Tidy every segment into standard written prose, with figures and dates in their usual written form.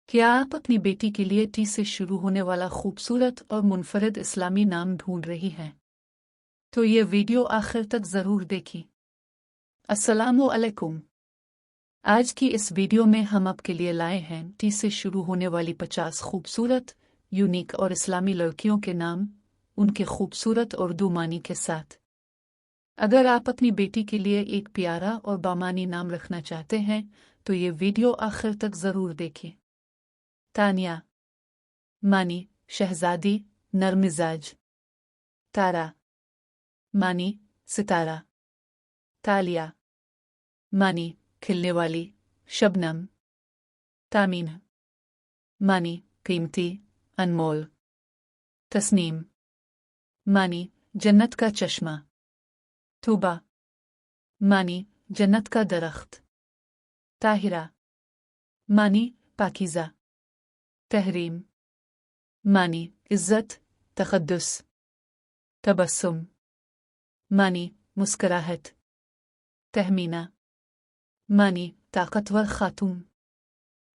क्या आप अपनी बेटी के लिए टी से शुरू होने वाला खूबसूरत और मुनफरद इस्लामी नाम ढूंढ रही हैं? तो ये वीडियो आखिर तक ज़रूर देखें। अस्सलामु अलैकुम। आज की इस वीडियो में हम आपके लिए लाए हैं टी से शुरू होने वाली 50 खूबसूरत, यूनिक और इस्लामी लड़कियों के नाम, उनके खूबसूरत उर्दू मानी के साथ। अगर आप अपनी बेटी के लिए एक प्यारा और बामानी नाम रखना चाहते हैं तो ये वीडियो आखिर तक ज़रूर देखें। तानिया, मानी शहजादी, नरमिजाज। तारा, मानी सितारा। तालिया, मानी खिलने वाली, शबनम। तामीन, मानी कीमती, अनमोल। तस्नीम, मानी जन्नत का चश्मा। तूबा, मानी जन्नत का दरख्त। ताहिरा, मानी पाकीज़ा। तहरीम, मानी इज़्ज़त, तक़द्दुस। तबस्सुम, मानी मुस्कुराहट। तहमीना, मानी ताकतवर खातून।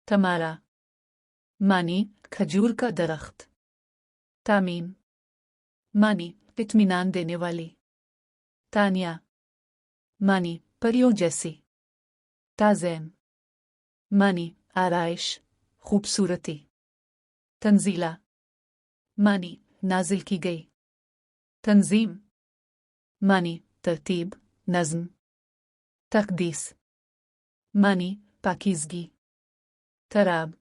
तमारा, मानी खजूर का दरख्त। तामीन, मानी इत्मीनान देने वाली। तानिया, मानी परियों जैसी। ताज़ैन, मानी आराइश, खूबसूरती। तंजीला, मानी नाजिल की गई। तंजीम, मानी तरतीब, नज़्म। तक़दीस, मानी पाकीज़गी। तराब,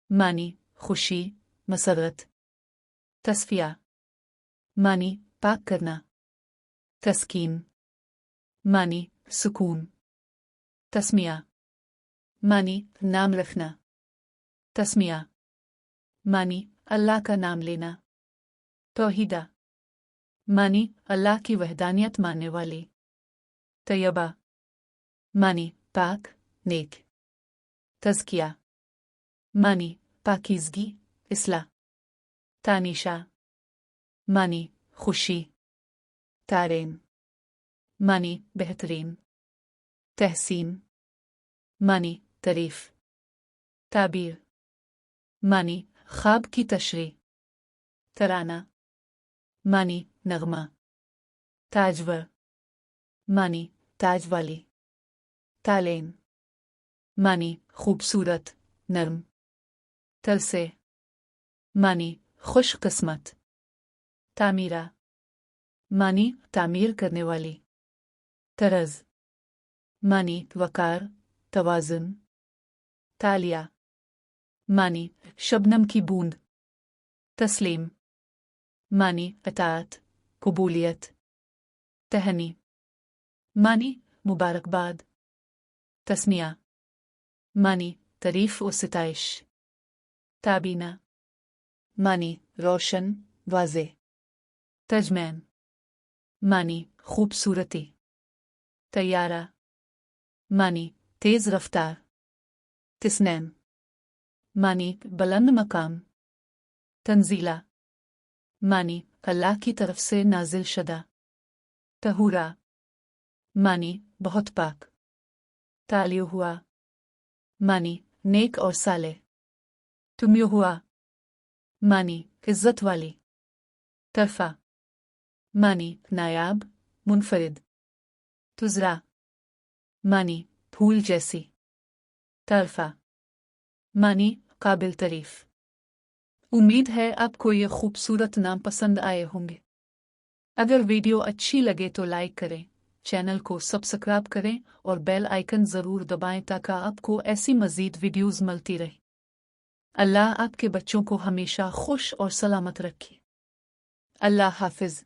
मानी खुशी, मसरत। तस्फिया, मानी पाक करना। तस्कीन, मानी सुकून। तस्मिया, मानी नाम रखना। तस्मिया, मानी अल्लाह का नाम लेना। तौहीदा, मानी अल्लाह की वहदानियत मानने वाली। तैयबा, मानी पाक, नेक। तज़किया, मानी पाकीज़गी, इस्लाह। तानिशा, मानी खुशी। तारीन, मानी बेहतरीन। तहसीन, मानी तारीफ। ताबीर, मानी ख्वाब की तशरीह। तराना, मानी नगमा। ताजवर, मानी ताज वाली। तालेन, मानी खूबसूरत, नर्म। तरसे, मानी खुश किस्मत। तामीरा, मानी तामीर करने वाली। तरज, मानी वकार, तवाज़ुन। तालिया, मानी शबनम की बूंद। तस्लीम, मानी अताअत, कबूलियत। तहनी, मानी मुबारकबाद। तस्निया, मानी तारीफ व सिताइश। ताबीना, मानी रोशन, वाज़े। तजमैन, मानी खूबसूरती। तैयारा, मानी तेज़ रफ्तार। तिस्नैन, मानी बुलंद मकाम। तंजीला, मानी अल्लाह की तरफ से नाजिल शुदा। तहूरा, मानी बहुत पाक। तालियो हुआ, मानी नेक और साले। तुमियो हुआ, मानी इज्जत वाली। तरफा, मानी नायाब, मुनफरिद। तुजरा, मानी फूल जैसी। तरफा, मानी काबिल तारीफ। उम्मीद है आपको ये खूबसूरत नाम पसंद आए होंगे। अगर वीडियो अच्छी लगे तो लाइक करें, चैनल को सब्सक्राइब करें और बेल आइकन ज़रूर दबाएं ताकि आपको ऐसी मज़ीद वीडियोज़ मिलती रहे। अल्लाह आपके बच्चों को हमेशा खुश और सलामत रखे। अल्लाह हाफिज़।